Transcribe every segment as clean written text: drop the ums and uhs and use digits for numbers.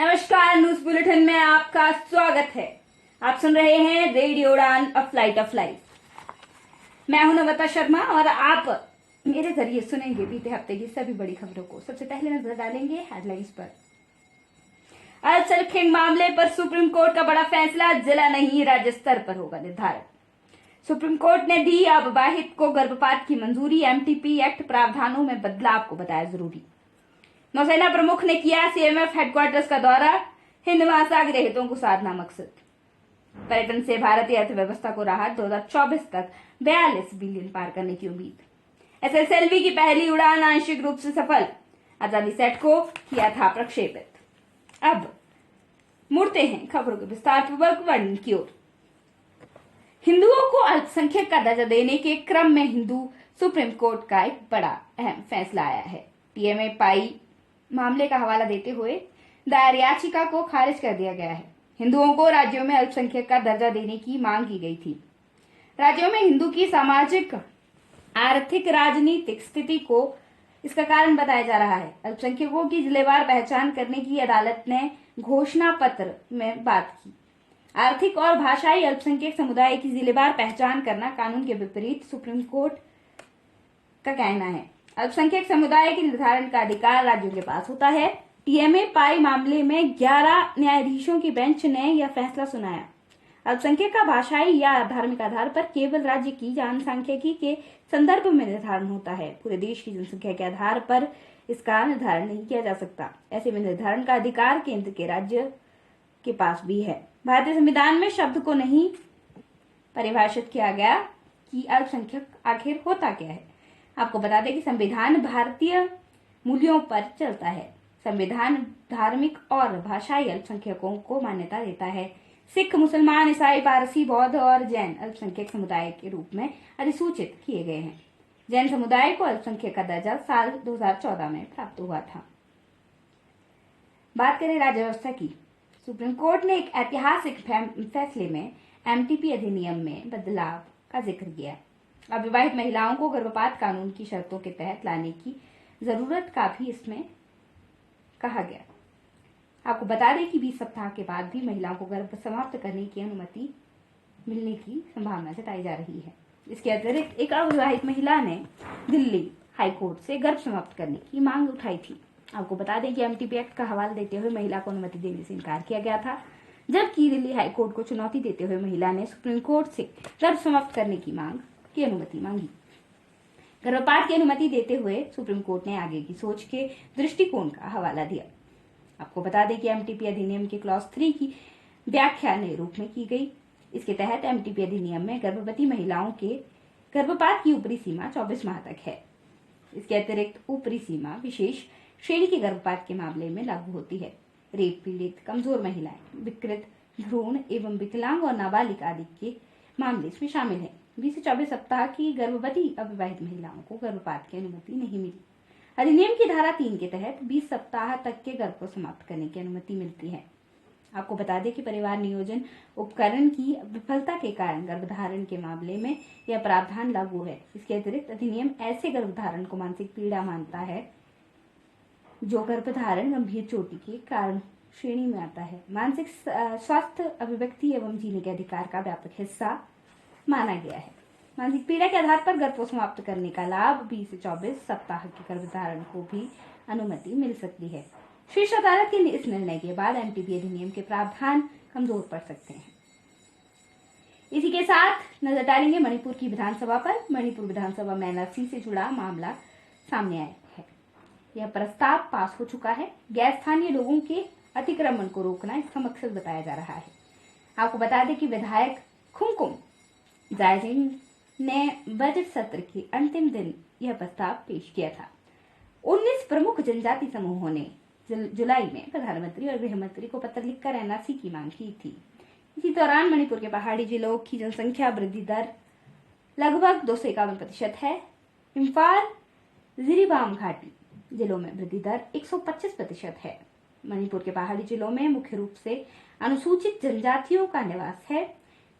नमस्कार, news bulletin में आपका स्वागत है। आप सुन रहे हैं रेडियो उड़ान अ फ्लाइट ऑफ लाइफ। मैं हूं नम्रता शर्मा और आप मेरे जरिए सुनेंगे बीते हफ्ते की सभी बड़ी खबरों को। सबसे पहले नजर डालेंगे हेडलाइंस पर। अल्पसंख्यक मामले पर सुप्रीम कोर्ट का बड़ा फैसला, जिला नहीं राज्य स्तर पर होगा निर्धारण। सुप्रीम कोर्ट ने दी अविवाहित को गर्भपात की मंजूरी, एमटीपी एक्ट प्रावधानों में बदलाव को बताया जरूरी। नौसेना प्रमुख ने किया सीएमएफ हेडक्वार्टर्स का दौरा, हिंद महासागरीय हितों को साधना मकसद। पर्यटन से भारतीय अर्थव्यवस्था को राहत, 2024 तक 42 बिलियन पार करने की उम्मीद। एसएसएलवी की पहली उड़ान आंशिक रूप से सफल, आजादी सेट को किया था प्रक्षेपित। अब मुड़ते हैं खबरों के विस्तार पूर्वक वर्णन की ओर। हिंदुओं को अल्पसंख्यक का दर्जा देने के क्रम में हिंदू सुप्रीम कोर्ट का एक बड़ा अहम फैसला आया है। टीएमए पाई मामले का हवाला देते हुए दायर याचिका को खारिज कर दिया गया है। हिंदुओं को राज्यों में अल्पसंख्यक का दर्जा देने की मांग की गई थी। राज्यों में हिंदू की सामाजिक, आर्थिक, राजनीतिक स्थिति को इसका कारण बताया जा रहा है। अल्पसंख्यकों की जिलेवार पहचान करने की अदालत ने घोषणा पत्र में बात की। आर्थिक और भाषाई अल्पसंख्यक समुदाय की जिलेवार पहचान करना कानून के विपरीत सुप्रीम कोर्ट का कहना है। अल्पसंख्यक समुदाय के निर्धारण का अधिकार राज्यों के पास होता है। टीएमए पाई मामले में 11 न्यायाधीशों की बेंच ने यह फैसला सुनाया। अल्पसंख्यक का भाषाई या धार्मिक आधार पर केवल राज्य की जनसांख्यिकी के संदर्भ में निर्धारण होता है। पूरे देश की जनसंख्या के आधार पर इसका निर्धारण नहीं किया जा सकता। ऐसे में निर्धारण का अधिकार केंद्र के राज्य के पास भी है। भारतीय संविधान में शब्द को नहीं परिभाषित किया गया कि अल्पसंख्यक आखिर होता क्या है। आपको बता दें कि संविधान भारतीय मूल्यों पर चलता है। संविधान धार्मिक और भाषाई अल्पसंख्यकों को मान्यता देता है। सिख, मुसलमान, ईसाई, पारसी, बौद्ध और जैन अल्पसंख्यक समुदाय के रूप में अधिसूचित किए गए हैं। जैन समुदाय को अल्पसंख्यक का दर्जा साल 2014 में प्राप्त हुआ था। बात करें राज्य व्यवस्था की। सुप्रीम कोर्ट ने एक ऐतिहासिक फैसले में एमटीपी अधिनियम में बदलाव का जिक्र किया। अविवाहित महिलाओं को गर्भपात कानून की शर्तों के तहत लाने की जरूरत का भी इसमें कहा गया। आपको बता दें कि 20 सप्ताह के बाद भी महिलाओं को गर्भ समाप्त करने की अनुमति मिलने की संभावना जताई जा रही है। इसके अतिरिक्त एक अविवाहित महिला ने दिल्ली हाईकोर्ट से गर्भ समाप्त करने की मांग उठाई थी। आपको बता दें कि एमटीपी एक्ट का हवाला देते हुए महिला को अनुमति देने से इनकार किया गया था, जबकि दिल्ली हाईकोर्ट को चुनौती देते हुए महिला ने सुप्रीम कोर्ट से गर्भ समाप्त करने की मांग की अनुमति मांगी। गर्भपात की अनुमति देते हुए सुप्रीम कोर्ट ने आगे की सोच के दृष्टिकोण का हवाला दिया। आपको बता दें कि एमटीपी अधिनियम के क्लॉज 3 की व्याख्या नए रूप में की गई। इसके तहत एमटीपी अधिनियम में गर्भवती महिलाओं के गर्भपात की ऊपरी सीमा 24 माह तक है। इसके अतिरिक्त ऊपरी सीमा विशेष श्रेणी के गर्भपात के मामले में लागू होती है। रेप पीड़ित, कमजोर महिलाएं, विकृत, भ्रूण एवं विकलांग और नाबालिग आदि के मामले इसमें शामिल हैं। 20 से 24 सप्ताह की गर्भवती अविवाहित महिलाओं को गर्भपात की अनुमति नहीं मिली। अधिनियम की धारा 3 के तहत 20 सप्ताह तक के गर्भ को समाप्त करने की अनुमति मिलती है। आपको बता दें कि परिवार नियोजन उपकरण की विफलता के कारण गर्भधारण के मामले में यह प्रावधान लागू है। इसके अतिरिक्त अधिनियम ऐसे गर्भधारण को मानसिक पीड़ा मानता है जो गर्भधारण गंभीर चोटी के कारण श्रेणी में आता है। मानसिक स्वास्थ्य, अभिव्यक्ति एवं जीने के अधिकार का व्यापक हिस्सा माना गया है। मानसिक पीड़ा के आधार पर गर्भ को समाप्त करने का लाभ 20 से 24 सप्ताह के गर्भधारण को भी अनुमति मिल सकती है। शीर्ष अदालत के इस निर्णय के बाद एमटीपी अधिनियम के प्रावधान कमजोर पड़ सकते हैं। इसी के साथ नजर डालेंगे मणिपुर की विधानसभा पर। मणिपुर विधानसभा में एनआरसी से जुड़ा मामला सामने आया है। यह प्रस्ताव पास हो चुका है। गैर स्थानीय लोगों के अतिक्रमण को रोकना इसका मकसद बताया जा रहा है। आपको बता दें कि विधायक खुमकुम जायजिंग ने बजट सत्र के अंतिम दिन यह प्रस्ताव पेश किया था। 19 प्रमुख जनजाति समूहों ने जुलाई में प्रधानमंत्री और गृह मंत्री को पत्र लिखकर एनआरसी की मांग की थी। इसी दौरान मणिपुर के पहाड़ी जिलों की जनसंख्या वृद्धि दर लगभग 251% है। इम्फाल, जिरीबाम घाटी जिलों में वृद्धि दर 125% है। मणिपुर के पहाड़ी जिलों में मुख्य रूप से अनुसूचित जनजातियों का निवास है।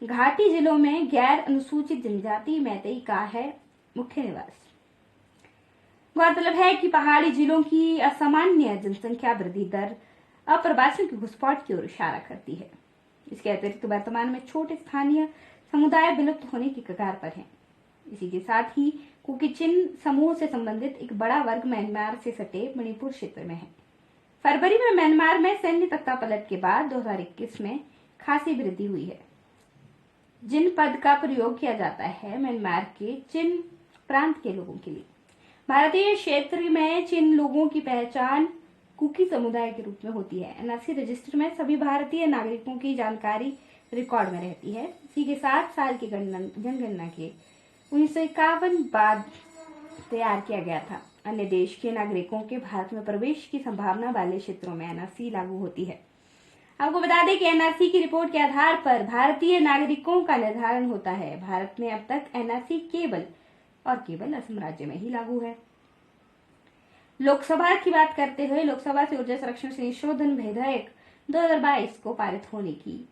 घाटी जिलों में गैर अनुसूचित जनजाति मैतेई का है मुख्य निवास। गौरतलब है कि पहाड़ी जिलों की असामान्य जनसंख्या वृद्धि दर अप्रवासियों की घुसपैठ की ओर इशारा करती है। इसके अतिरिक्त वर्तमान में छोटे स्थानीय समुदाय विलुप्त होने की कगार पर हैं। इसी के साथ ही कुकी-चिन समूह से संबंधित एक बड़ा वर्ग म्यांमार से सटे मणिपुर क्षेत्र में है। फरवरी में म्यांमार में सैन्य तख्तापलट के बाद 2021 में खासी वृद्धि हुई है। जिन पद का प्रयोग किया जाता है म्यांमार के चिन प्रांत के लोगों के लिए। भारतीय क्षेत्र में चिन लोगों की पहचान कुकी समुदाय के रूप में होती है। एनआरसी रजिस्टर में सभी भारतीय नागरिकों की जानकारी रिकॉर्ड में रहती है। इसी के साथ साल की जनगणना के 1951 बाद तैयार किया गया था। अन्य देश के नागरिकों के भारत में प्रवेश की संभावना वाले क्षेत्रों में एनआरसी लागू होती है। आपको बता दें कि एनआरसी की रिपोर्ट के आधार पर भारतीय नागरिकों का निर्धारण होता है। भारत में अब तक एनआरसी केवल असम राज्य में ही लागू है। लोकसभा की बात करते हुए लोकसभा से ऊर्जा संरक्षण संशोधन विधेयक 2022 को पारित होने की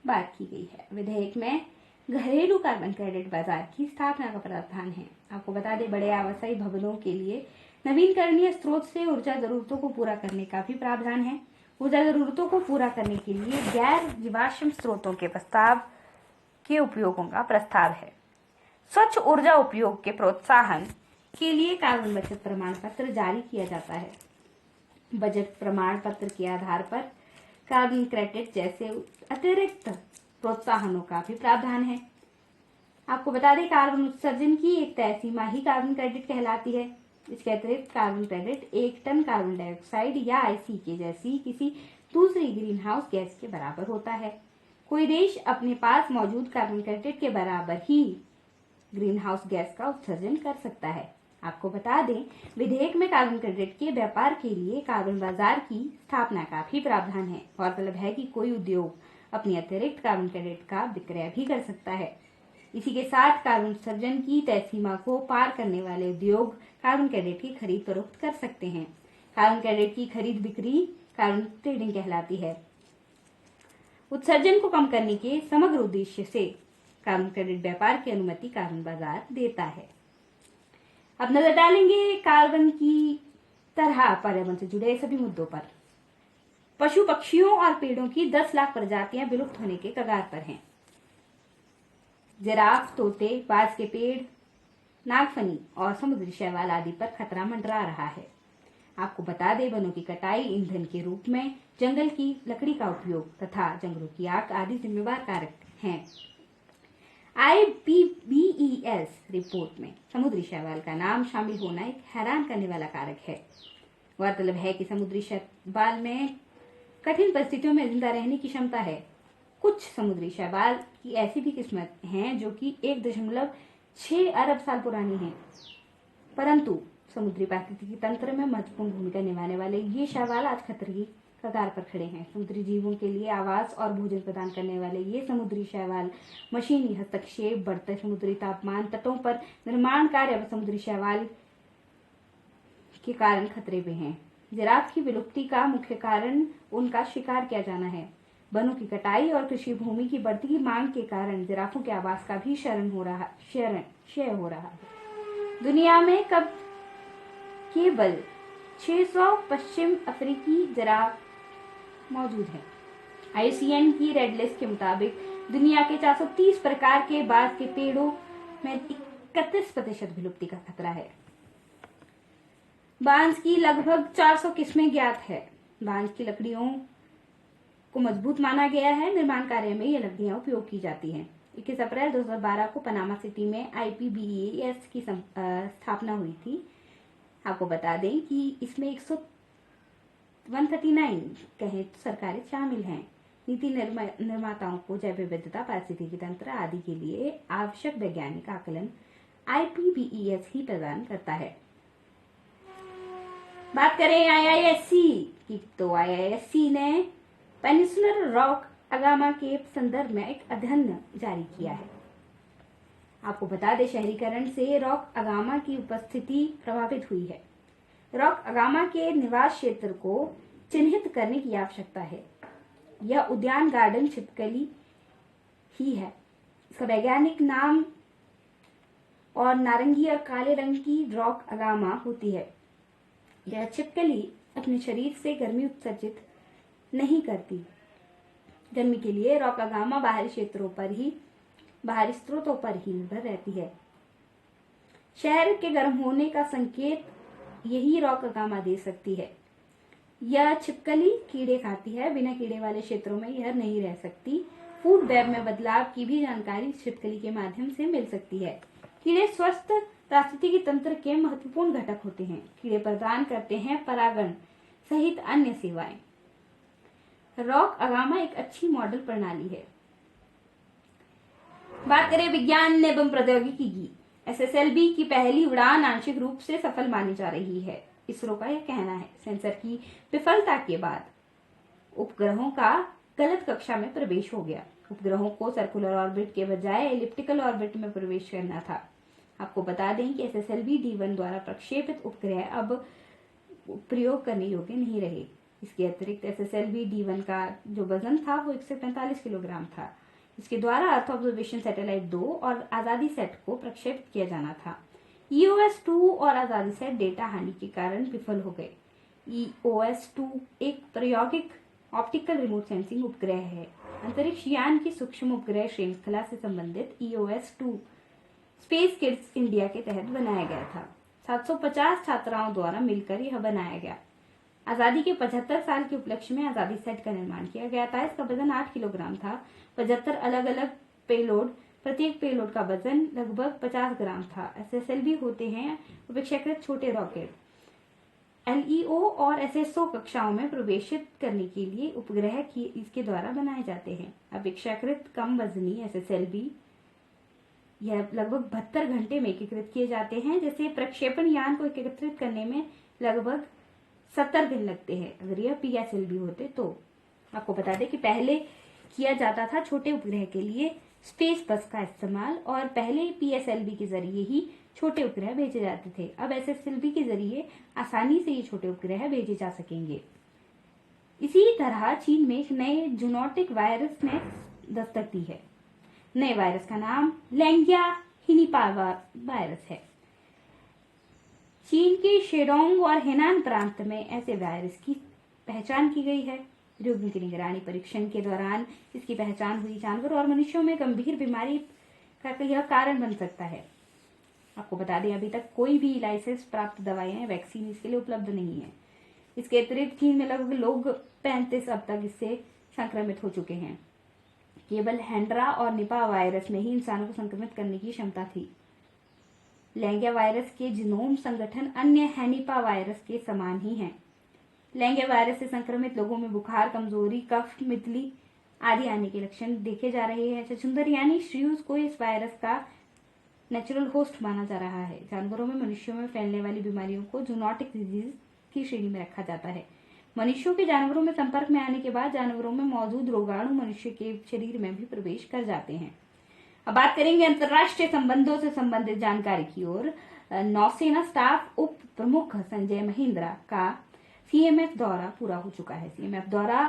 बात की गई है। विधेयक में घरेलू कार्बन क्रेडिट बाजार की स्थापना का प्रावधान है। आपको बता दें बड़े आवासीय भवनों के लिए नवीनकरणीय स्रोत से ऊर्जा जरूरतों को पूरा करने का भी प्रावधान है। ऊर्जा जरूरतों को पूरा करने के लिए गैर जीवाश्म स्रोतों के प्रस्ताव के उपयोगों का प्रस्ताव है। स्वच्छ ऊर्जा उपयोग के प्रोत्साहन के लिए कार्बन बचत प्रमाण पत्र जारी किया जाता है। बजट प्रमाण पत्र के आधार पर कार्बन क्रेडिट जैसे अतिरिक्त प्रोत्साहनों का भी प्रावधान है। आपको बता दें कार्बन उत्सर्जन की एक तय सीमा ही कार्बन क्रेडिट कहलाती है। इसके अतिरिक्त carbon credit 1 ton carbon dioxide या आईसीके जैसी किसी दूसरी ग्रीन हाउस गैस के बराबर होता है। कोई देश अपने पास मौजूद कार्बन क्रेडिट के बराबर ही ग्रीन हाउस गैस का उत्सर्जन कर सकता है। आपको बता दें विधेयक में कार्बन क्रेडिट के व्यापार के लिए कार्बन बाजार की स्थापना का भी प्रावधान है। गौरतलब है कि कोई उद्योग अपनी अतिरिक्त कार्बन क्रेडिट का विक्रय भी कर सकता है। इसी के साथ कार्बन उत्सर्जन की तय सीमा को पार करने वाले उद्योग कार्बन क्रेडिट की खरीद फरोख्त कर सकते हैं। कार्बन क्रेडिट की खरीद बिक्री कार्बन ट्रेडिंग कहलाती है। उत्सर्जन को कम करने के समग्र उद्देश्य से कार्बन क्रेडिट व्यापार की अनुमति कार्बन बाजार देता है। अब नजर डालेंगे कार्बन की तरह पर्यावरण से जुड़े सभी मुद्दों पर। पशु पक्षियों और पेड़ों की 10 लाख प्रजातियां विलुप्त होने के कगार पर हैं। जिराफ, तोते, बाज के पेड़, नागफनी और समुद्री शैवाल आदि पर खतरा मंडरा रहा है। आपको बता दें वनों की कटाई, ईंधन के रूप में जंगल की लकड़ी का उपयोग तथा जंगलों की आग आदि जिम्मेवार कारक हैं। IPBES रिपोर्ट में समुद्री शैवाल का नाम शामिल होना एक हैरान करने वाला कारक है। गौरतलब है कि समुद्री शैवाल में कठिन परिस्थितियों में जिंदा रहने की क्षमता है। कुछ समुद्री शैवाल की ऐसी भी किस्मत हैं जो कि 1.6 अरब साल पुरानी हैं। परंतु समुद्री पारिस्थितिकी तंत्र में महत्वपूर्ण भूमिका निभाने वाले ये शैवाल आज खतरे की कगार पर खड़े हैं। समुद्री जीवों के लिए आवास और भोजन प्रदान करने वाले ये समुद्री शैवाल मशीनी हस्तक्षेप, बढ़ते समुद्री तापमान, तटों पर निर्माण कार्य व समुद्री शैवाल के कारण खतरे में हैं। जिराफ की विलुप्ति का मुख्य कारण उनका शिकार किया जाना है। वनों की कटाई और कृषि भूमि की बढ़ती मांग के कारण जिराफों के आवास का भी क्षय हो रहा है। दुनिया में कब केवल 600 पश्चिम अफ्रीकी जिराफ मौजूद है। IUCN की रेड लिस्ट के मुताबिक दुनिया के 430 प्रकार के बाज के पेड़ों में 31% विलुप्ति का खतरा है। बांस की लगभग 400 किस्में ज्ञात है। बांस की लकड़ियों को मजबूत माना गया है। निर्माण कार्य में ये लकड़ियां उपयोग की जाती हैं। 21 अप्रैल 2012 को पनामा सिटी में IPBES की स्थापना हुई थी। आपको बता दें कि इसमें 139 कहें तो सरकारें शामिल हैं। नीति निर्माताओं को जैव विविधता, पारिस्थितिकी तंत्र आदि के लिए आवश्यक वैज्ञानिक आकलन IPBES ही प्रदान करता है। बात करें IISc की तो IISc ने पेनिनसुलर रॉक अगामा के संदर्भ में एक अध्ययन जारी किया है। आपको बता दें शहरीकरण से रॉक अगामा की उपस्थिति प्रभावित हुई है। रॉक अगामा के निवास क्षेत्र को चिन्हित करने की आवश्यकता है। यह उद्यान गार्डन छिपकली ही है। इसका वैज्ञानिक नाम और नारंगी और काले रंग की रॉक अगामा होती है। यह छिपकली अपने शरीर से गर्मी उत्सर्जित नहीं करती। गर्मी के लिए रॉकागामा बाहरी स्रोतों पर ही निर्भर रहती है। शहर के गर्म होने का संकेत यही रॉकागामा दे सकती है। यह छिपकली कीड़े खाती है, बिना कीड़े वाले क्षेत्रों में यह नहीं रह सकती। फूड वेब में बदलाव की भी जानकारी छिपकली के माध्यम से मिल सकती है। कीड़े स्वस्थ पारिस्थितिकी तंत्र के महत्वपूर्ण घटक होते हैं। कीड़े प्रदान करते हैं परागण सहित अन्य सेवाएं। रॉकागामा एक अच्छी मॉडल प्रणाली है। बात करें विज्ञान एवं प्रौद्योगिकी की, SSLV की पहली उड़ान आंशिक रूप से सफल मानी जा रही है। इसरो का यह कहना है। सेंसर की विफलता के बाद उपग्रहों का गलत कक्षा में प्रवेश हो गया। उपग्रहों को सर्कुलर ऑर्बिट के बजाय एलिप्टिकल ऑर्बिट में प्रवेश करना था। आपको बता दें कि SSLV D1 द्वारा प्रक्षेपित उपग्रह अब प्रयोग करने योग्य नहीं रहे। इसके अतिरिक्त SSLV D1 का जो वजन था वो 145 किलोग्राम था। इसके द्वारा अर्थ ऑब्जर्वेशन सैटेलाइट 2 और आजादी सेट को प्रक्षेपित किया जाना था। EOS-2 और आजादी सेट डेटा हानि के कारण विफल हो गए। EOS-2 एक प्रायोगिक ऑप्टिकल रिमोट सेंसिंग उपग्रह है। अंतरिक्ष यान की सूक्ष्म उपग्रह श्रृंखला से संबंधित EOS-2 स्पेस किड्स इंडिया के तहत बनाया गया था। 750 छात्राओं द्वारा मिलकर यह बनाया गया। आजादी के 75 साल के उपलक्ष्य में आजादी सेट का निर्माण किया गया था। इसका वजन 8 किलोग्राम था। 75 अलग अलग पेलोड, प्रत्येक पेलोड का वजन लगभग 50 ग्राम था। SSLV होते हैं अपेक्षाकृत छोटे रॉकेट। LEO और SSO कक्षाओं में प्रवेशित करने के लिए उपग्रह की इसके द्वारा बनाए जाते हैं। अपेक्षाकृत कम वजनी SSLV यह लगभग 72 घंटे में एकीकृत किए जाते हैं, जैसे प्रक्षेपण यान को एकत्रित करने में लगभग 70 दिन लगते हैं अगर यह PSLV होते तो। आपको बता दें कि पहले किया जाता था छोटे उपग्रह के लिए स्पेस बस का इस्तेमाल, और पहले PSLV के जरिए ही छोटे उपग्रह भेजे जाते थे। अब SSLV के जरिए आसानी से ये छोटे उपग्रह भेजे जा सकेंगे। इसी तरह चीन में एक नए जूनोटिक वायरस ने दस्तक दी है। नए वायरस का नाम लैंगिया हिनीपावा वायरस है। चीन के शेडोंग और हेनान प्रांत में ऐसे वायरस की पहचान की गई है। रोगियों की निगरानी परीक्षण के दौरान इसकी पहचान हुई। जानवरों और मनुष्यों में गंभीर बीमारी का यह कारण बन सकता है। आपको बता दें अभी तक कोई भी लाइसेंस प्राप्त दवाएं वैक्सीन इसके लिए उपलब्ध नहीं है। इसके अतिरिक्त चीन में लगभग लोग 35 अब तक इससे संक्रमित हो चुके हैं। केवल हैंड्रा और निपा वायरस में ही इंसानों को संक्रमित करने की क्षमता थी। लैंगिया वायरस के जीनोम संगठन अन्य हैनिपा वायरस के समान ही हैं। लैंगिया वायरस से संक्रमित लोगों में बुखार, कमजोरी, कफ, मितली आदि आने के लक्षण देखे जा रहे हैं। छछूंदर यानी श्रियूज को इस वायरस का नेचुरल होस्ट माना जा रहा है। जानवरों में मनुष्यों में फैलने वाली बीमारियों को जूनोटिक डिजीज की श्रेणी में रखा जाता है। मनुष्यों के जानवरों में संपर्क में आने के बाद जानवरों में मौजूद रोगाणु मनुष्य के शरीर में भी प्रवेश कर जाते हैं। अब बात करेंगे अंतर्राष्ट्रीय संबंधों से संबंधित जानकारी की ओर। नौसेना स्टाफ उप प्रमुख संजय महिंद्रा का CMF दौरा पूरा हो चुका है। CMF दौरा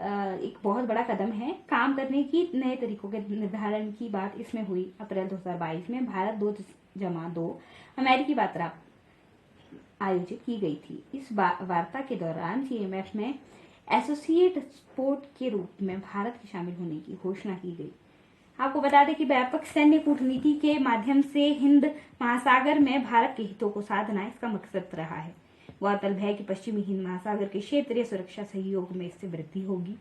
एक बहुत बड़ा कदम है। काम करने की नए तरीकों के निर्धारण की बात इसमें हुई। अप्रैल 2022 में भारत 2+2 अमेरिकी वार्ता आयोजित की गई थी। इस वार्ता के दौरान CMF में एसोसिएट स्पोर्ट के रूप में भारत के शामिल होने की घोषणा की गई। आपको बता दें कि व्यापक सैन्य कूटनीति के माध्यम से हिंद महासागर में भारत के हितों को साधना इसका मकसद रहा है। गौरतलब है कि पश्चिमी हिंद महासागर के क्षेत्रीय सुरक्षा सहयोग में इससे वृद्धि होगी।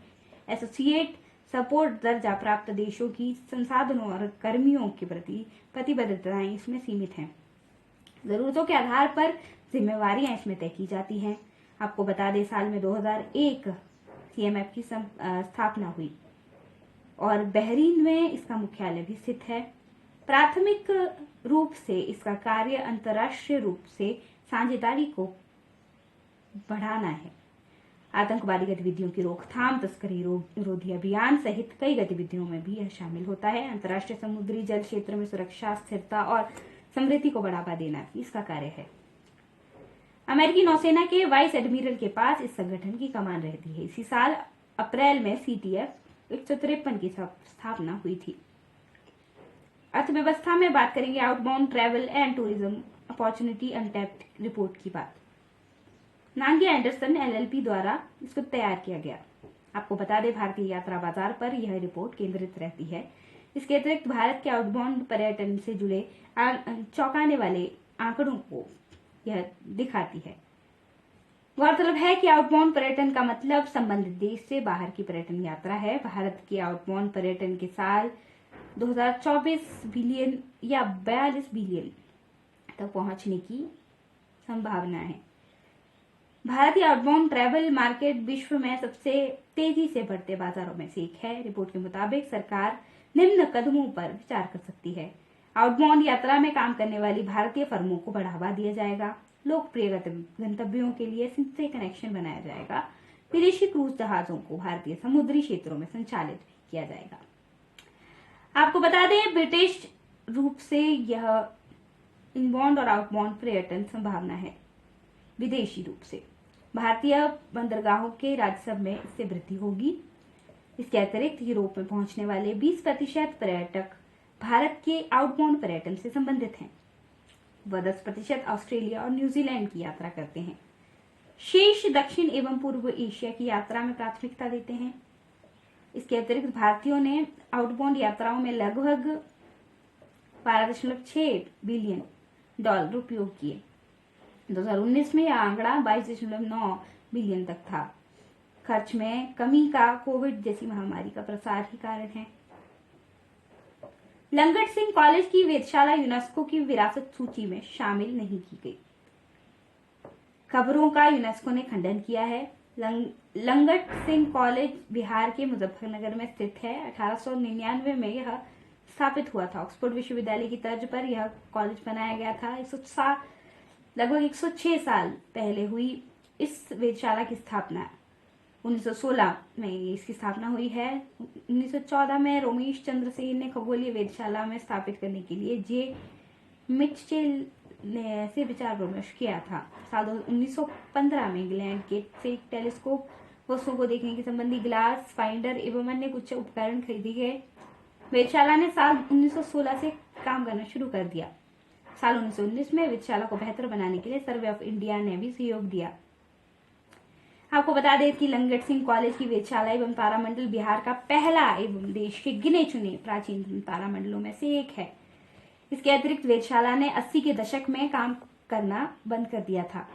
एसोसिएट सपोर्ट दर्जा प्राप्त देशों की संसाधनों और कर्मियों के प्रति प्रतिबद्धताएं इसमें सीमित हैं। जरूरतों के आधार पर जिम्मेवारियां इसमें तय की जाती हैं। आपको बता दें साल में 2001 CMF की स्थापना हुई और बहरीन में इसका मुख्यालय भी स्थित है। प्राथमिक रूप से इसका कार्य अंतर्राष्ट्रीय रूप से साझेदारी को बढ़ाना है। आतंकवादी गतिविधियों की रोकथाम, तस्करी रोधी अभियान सहित कई गतिविधियों में भी यह शामिल होता है। अंतर्राष्ट्रीय समुद्री जल क्षेत्र में सुरक्षा, स्थिरता और समृद्धि को बढ़ावा देना इसका कार्य है। अमेरिकी नौसेना के वाइस एडमिरल के पास इस संगठन की कमान रहती है। इसी साल अप्रैल में CTF 153 की स्थापना हुई थी। अर्थव्यवस्था में बात करेंगे outbound travel and tourism opportunity untapped report की बात। नांगिया एंडरसन LLP द्वारा इसको तैयार किया गया। आपको बता दें, भारतीय यात्रा बाजार पर यह रिपोर्ट केंद्रित रहती है। इसके अतिरिक्त भारत के आउटबाउंड पर्यटन से जुड़े चौंकाने वाले आंकड़ों को यह दिखाती है। गौरतलब है कि आउटबाउंड पर्यटन का मतलब संबंधित देश से बाहर की पर्यटन यात्रा है। भारत के आउटबाउंड पर्यटन के साल 2024 बिलियन या 42 बिलियन तक पहुंचने की संभावना है। भारतीय आउटबाउंड ट्रैवल मार्केट विश्व में सबसे तेजी से बढ़ते बाजारों में से एक है। रिपोर्ट के मुताबिक सरकार निम्न कदमों पर विचार कर सकती है। आउटबाउंड यात्रा में काम करने वाली भारतीय फर्मों को बढ़ावा दिया जाएगा। लोकप्रिय गंतव्यों के लिए से कनेक्शन बनाया जाएगा। विदेशी क्रूज जहाजों को भारतीय समुद्री क्षेत्रों में संचालित किया जाएगा। आपको बता दें, ब्रिटिश रूप से यह इनबाउंड और आउटबाउंड पर्यटन संभावना है। विदेशी रूप से भारतीय बंदरगाहों के राजस्व में इससे वृद्धि होगी। इसके अतिरिक्त यूरोप में पहुंचने वाले 20% पर्यटक भारत के आउटबाउंड पर्यटन से संबंधित हैं। वह 10% ऑस्ट्रेलिया और न्यूजीलैंड की यात्रा करते हैं। शेष दक्षिण एवं पूर्व एशिया की यात्रा में प्राथमिकता देते हैं। इसके अतिरिक्त भारतीयों ने आउटबाउंड यात्राओं में लगभग 12.6 बिलियन डॉलर उपयोग किए। 2019 में यह आंकड़ा 22.9 बिलियन तक था। खर्च में कमी का कोविड जैसी महामारी का प्रसार ही कारण है। लंगट सिंह कॉलेज की वेधशाला यूनेस्को की विरासत सूची में शामिल नहीं की गई। खबरों का यूनेस्को ने खंडन किया है। लंगट सिंह कॉलेज बिहार के मुजफ्फरनगर में स्थित है। 1899 में यह स्थापित हुआ था। ऑक्सफोर्ड विश्वविद्यालय की तर्ज पर यह कॉलेज बनाया गया था। लगभग 106 साल पहले हुई इस वेधशाला की स्थापना 1916 में इसकी स्थापना हुई है। 1914 में रोमेश चंद्र सेन ने खगोलीय वेधशाला में स्थापित करने के लिए जे मिटचेल ने से विचार विमर्श किया था। साल 1915 में इंग्लैंड के से एक टेलीस्कोप, वस्तुओं को देखने के संबंधी ग्लास फाइंडर एवं अन्य कुछ उपकरण खरीदे गए। वेधशाला ने साल 1916 से काम करना शुरू कर दिया। साल 1919 में वेधशाला को बेहतर बनाने के लिए सर्वे ऑफ इंडिया ने भी सहयोग दिया। आपको बता दें कि लंगट सिंह कॉलेज की वेधशाला एवं तारामंडल बिहार का पहला एवं देश के गिने चुने प्राचीन तारामंडलों में से एक है। इसके अतिरिक्त वेधशाला ने 80 के दशक में काम करना बंद कर दिया था।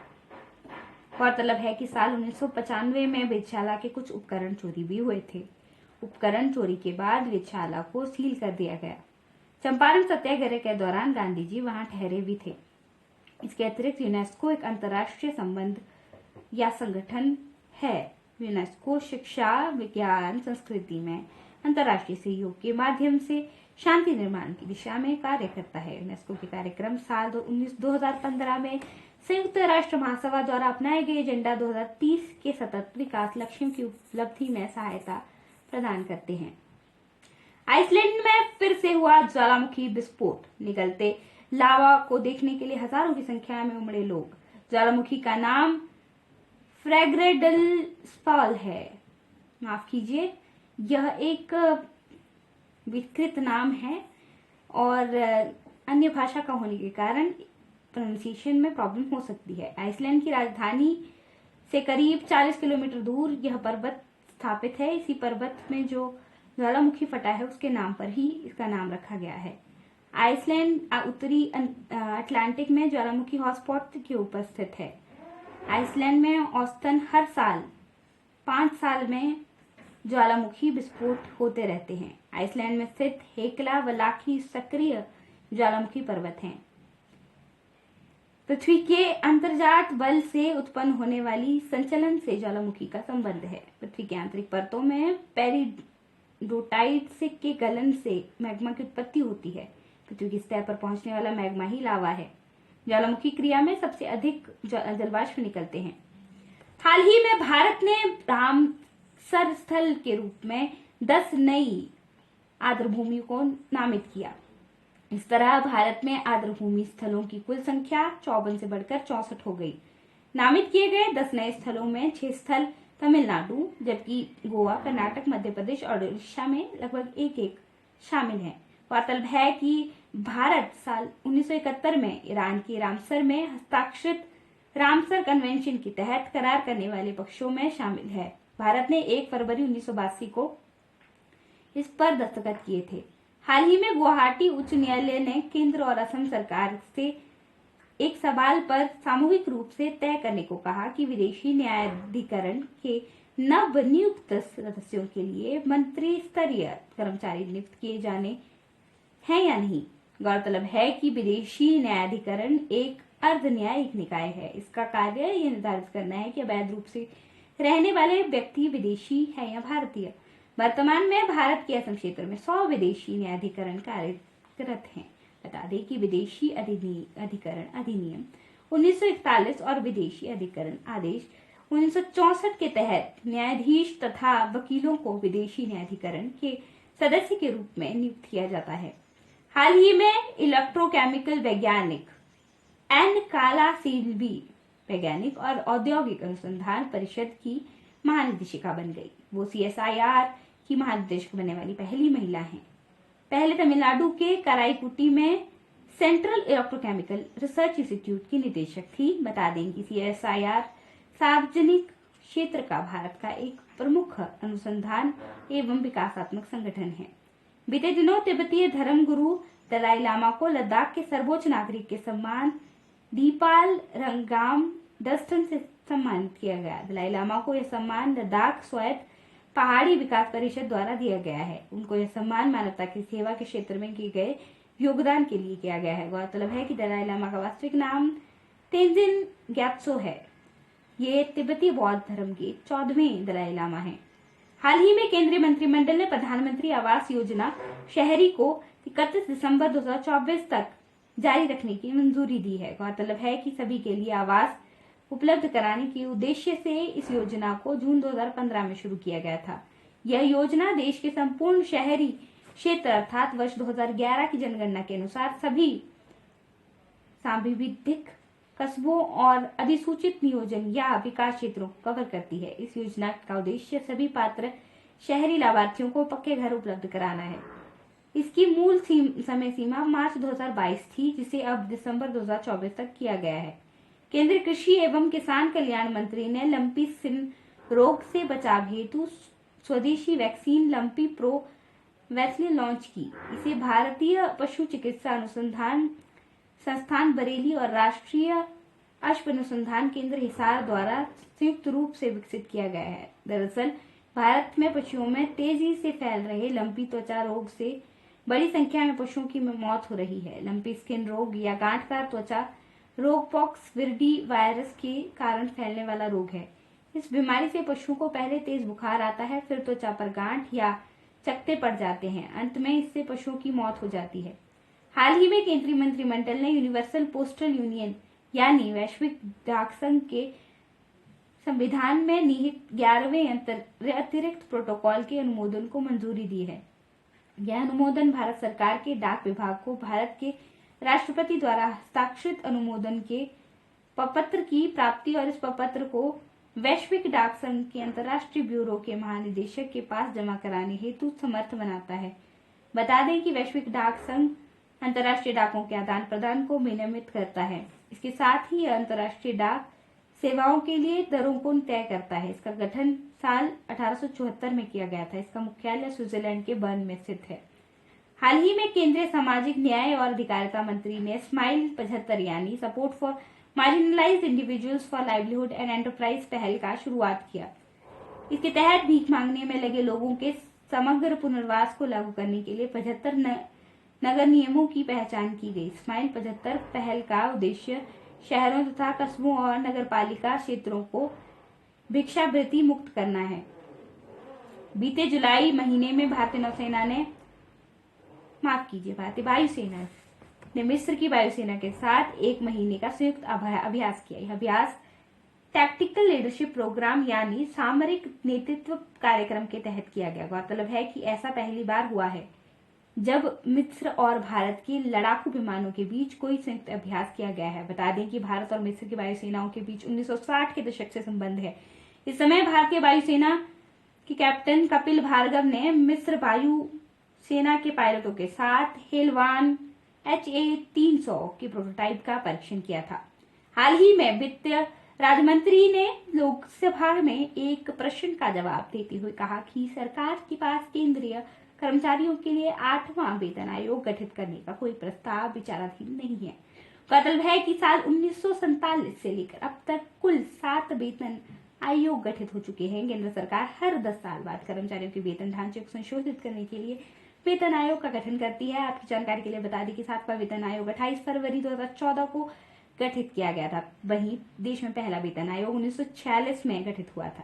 गौरतलब है कि साल 1995 में वेधशाला के कुछ उपकरण चोरी भी हुए थे। उपकरण चोरी के बाद वेधशाला को सील कर दिया गया। चंपारण सत्याग्रह के दौरान गांधी जी वहां ठहरे भी थे। इसके अतिरिक्त यूनेस्को एक अंतर्राष्ट्रीय संबंध या संगठन है। यूनेस्को शिक्षा, विज्ञान, संस्कृति में अंतर्राष्ट्रीय सहयोग के माध्यम से शांति निर्माण की दिशा में कार्य करता है। यूनेस्को के कार्यक्रम साल 2015 में संयुक्त राष्ट्र महासभा द्वारा अपनाए गए एजेंडा 2030 के सतत विकास लक्ष्यों की उपलब्धि में सहायता प्रदान करते हैं। आइसलैंड में फिर से हुआ ज्वालामुखी विस्फोट। निकलते लावा को देखने के लिए हजारों की संख्या में उमड़े लोग। ज्वालामुखी का नाम फ्रैग्रेडलस्फॉल है। माफ कीजिए, यह एक विकृत नाम है और अन्य भाषा का होने के कारण प्रोनाउंसिएशन में प्रॉब्लम हो सकती है। आइसलैंड की राजधानी से करीब 40 किलोमीटर दूर यह पर्वत स्थापित है। इसी पर्वत में जो ज्वालामुखी फटा है उसके नाम पर ही इसका नाम रखा गया है। आइसलैंड उत्तरी अटलांटिक में ज्वालामुखी हॉटस्पॉट के ऊपर स्थित है। आइसलैंड में औसतन हर साल 5 साल में ज्वालामुखी विस्फोट होते रहते हैं। आइसलैंड में स्थित हेकला व लाखी सक्रिय ज्वालामुखी पर्वत हैं। पृथ्वी के अंतर्जात बल से उत्पन्न होने वाली संचलन से ज्वालामुखी का संबंध है। पृथ्वी के आंतरिक परतों में पेरिडोटाइट के गलन से मैग्मा की उत्पत्ति होती है। पृथ्वी की सतह पर पहुंचने वाला मैग्मा ही लावा है। ज्वालामुखी क्रिया में सबसे अधिक जलवाष्प निकलते हैं। हाल ही में भारत ने रामसर स्थल के रूप में 10 नई आर्द्रभूमि को नामित किया। इस तरह भारत में आर्द्रभूमि स्थलों की कुल संख्या 54 से बढ़कर 64 हो गई। नामित किए गए 10 नए स्थलों में 6 स्थल तमिलनाडु, जबकि गोवा, कर्नाटक, मध्य प्रदेश और उड़ीसा में लगभग एक शामिल हैं। गौरतलब है कि भारत साल 1971 में ईरान के रामसर में हस्ताक्षरित रामसर कन्वेंशन के तहत करार करने वाले पक्षों में शामिल है। भारत ने 1 फरवरी 1982 को इस पर दस्तखत किए थे। हाल ही में गुवाहाटी उच्च न्यायालय ने केंद्र और असम सरकार से एक सवाल पर सामूहिक रूप से तय करने को कहा कि विदेशी न्यायाधिकरण के नवनियुक्त सदस्यों के लिए मंत्री स्तरीय कर्मचारी नियुक्त किए जाने हैं या नहीं। गौरतलब है कि विदेशी न्यायाधिकरण एक अर्ध न्यायिक निकाय है। इसका कार्य ये निर्धारित करना है कि अवैध रूप से रहने वाले व्यक्ति विदेशी है या भारतीय। वर्तमान में भारत के असम क्षेत्र में 100 विदेशी न्यायाधिकरण कार्यरत हैं। बता दें कि विदेशी अधिकरण अधिनियम 1941 और विदेशी अधिकरण आदेश 1964 के तहत न्यायाधीश तथा वकीलों को विदेशी न्यायाधिकरण के सदस्य के रूप में नियुक्त किया जाता है। हाल ही में इलेक्ट्रोकेमिकल वैज्ञानिक एन कालासील्वी वैज्ञानिक और औद्योगिक अनुसंधान परिषद की महानिदेशिका बन गई। वो CSIR की महानिदेशक बनने वाली पहली महिला हैं। पहले तमिलनाडु के कराईकुटी में सेंट्रल इलेक्ट्रोकेमिकल रिसर्च इंस्टीट्यूट की निदेशक थी। बता दें कि CSIR सार्वजनिक क्षेत्र का भारत का एक प्रमुख अनुसंधान एवं विकासात्मक संगठन है। बीते दिनों तिब्बतीय धर्मगुरु दलाई लामा को लद्दाख के सर्वोच्च नागरिक के सम्मान दीपाल रंगाम डस्टन से सम्मानित किया गया। दलाई लामा को यह सम्मान लद्दाख स्वायत्त पहाड़ी विकास परिषद द्वारा दिया गया है। उनको यह सम्मान मानवता की सेवा के क्षेत्र में किए गए योगदान के लिए किया गया है। गौरतलब है कि दलाई लामा का वास्तविक नाम तेंजिन ग्यात्सो है। ये तिब्बती बौद्ध धर्म के 14वें दलाई लामा हैं। हाल ही में केंद्रीय मंत्रिमंडल ने प्रधानमंत्री आवास योजना शहरी को 31 दिसंबर 2024 तक जारी रखने की मंजूरी दी है। गौरतलब है कि सभी के लिए आवास उपलब्ध कराने के उद्देश्य से इस योजना को जून 2015 में शुरू किया गया था। यह योजना देश के संपूर्ण शहरी क्षेत्र अर्थात वर्ष 2011 की जनगणना के अनुसार सभी सांविधिक कस्बों और अधिसूचित नियोजन या विकास क्षेत्रों को कवर करती है। इस योजना का उद्देश्य सभी पात्र शहरी लाभार्थियों को पक्के घर उपलब्ध कराना है। इसकी मूल समय सीमा मार्च 2022 थी, जिसे अब दिसंबर 2024 तक किया गया है। केंद्रीय कृषि एवं किसान कल्याण मंत्री ने लंपी स्किन रोग से बचाव हेतु स्वदेशी vaccine lumpy pro vaccine launch की। इसे भारतीय पशु चिकित्सा अनुसंधान संस्थान बरेली और राष्ट्रीय अश्व अनुसंधान केंद्र हिसार द्वारा संयुक्त रूप से विकसित किया गया है। दरअसल भारत में पशुओं में तेजी से फैल रहे लंपी त्वचा रोग से बड़ी संख्या में पशुओं की मौत हो रही है। लंपी स्किन रोग या गांठदार त्वचा रोग पॉक्स विरिडी वायरस के कारण फैलने वाला रोग है। इस बीमारी से पशुओं को पहले तेज बुखार आता है, फिर त्वचा पर गांठ या चकत्ते पड़ जाते हैं। अंत में इससे पशुओं की मौत हो जाती है। हाल ही में केंद्रीय मंत्रिमंडल ने यूनिवर्सल पोस्टल यूनियन यानी वैश्विक डाक संघ के संविधान में निहित 11वें अतिरिक्त प्रोटोकॉल के अनुमोदन को मंजूरी दी है। यह अनुमोदन भारत सरकार के डाक विभाग को भारत के राष्ट्रपति द्वारा हस्ताक्षरित अनुमोदन के प्रपत्र की प्राप्ति और इस प्रपत्र को वैश्विक डाक संघ के अंतर्राष्ट्रीय ब्यूरो के महानिदेशक के पास जमा कराने हेतु समर्थ बनाता है। बता दें कि वैश्विक डाक संघ अंतर्राष्ट्रीय डाकों के आदान प्रदान को विनियमित करता है। इसके साथ ही यह अंतर्राष्ट्रीय डाक सेवाओं के लिए दरों को तय करता है। इसका गठन साल 1874 में किया गया था। इसका मुख्यालय स्विट्जरलैंड के बर्न में स्थित है। हाल ही में केंद्रीय सामाजिक न्याय और अधिकारिता मंत्री ने स्माइल 75 यानी support for marginalised individuals for livelihood and enterprise पहल का शुरुआत किया। इसके तहत भीख मांगने में लगे लोगों के समग्र पुनर्वास को लागू करने के लिए 75 नगर नियमों की पहचान की गई। स्माइल 75 पहल का उद्देश्य शहरों तथा कस्बों और नगरपालिका क्षेत्रों को भिक्षावृत्ति मुक्त करना है। बीते जुलाई महीने में भारतीय वायुसेना ने मिस्र की वायुसेना के साथ 1 महीने का संयुक्त अभ्यास किया। यह अभ्यास टैक्टिकल लीडरशिप प्रोग्राम यानी सामरिक नेतृत्व कार्यक्रम के तहत किया गया। गौरतलब है कि ऐसा पहली बार हुआ है जब मिस्र और भारत के लड़ाकू विमानों के बीच कोई संयुक्त अभ्यास किया गया है। बता दें कि भारत और मिस्र की वायुसेनाओं के बीच 1960 के दशक से संबंध है। इस समय भारतीय वायुसेना के कैप्टन कपिल भार्गव ने मिस्र वायु सेना के पायलटों के साथ हेलवान HA-300 के प्रोटोटाइप का परीक्षण किया था। हाल ही में वित्तीय राज्य मंत्री ने लोकसभा में एक प्रश्न का जवाब देते हुए कहा कि सरकार के पास केंद्रीय कर्मचारियों के लिए 8वां वेतन आयोग गठित करने का कोई प्रस्ताव विचाराधीन नहीं है। गौरतलब है कि साल 1947 से लेकर अब तक कुल 7 वेतन आयोग गठित हो चुके हैं। केंद्र सरकार हर 10 साल बाद कर्मचारियों के वेतन ढांचे को संशोधित करने के लिए वेतन आयोग का गठन करती है। आपकी जानकारी के लिए बता दें कि 7वां वेतन आयोग 28 फरवरी 2014 को गठित किया गया था। वहीं देश में पहला वेतन आयोग 1946 में गठित हुआ था।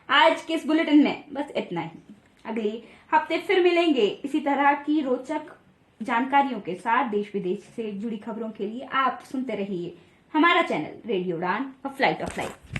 आज के इस बुलेटिन में बस इतना ही। अगले हफ्ते फिर मिलेंगे इसी तरह की रोचक जानकारियों के साथ। देश विदेश से जुड़ी खबरों के लिए आप सुनते रहिए हमारा चैनल रेडियो उड़ान, अ फ्लाइट ऑफ लाइफ।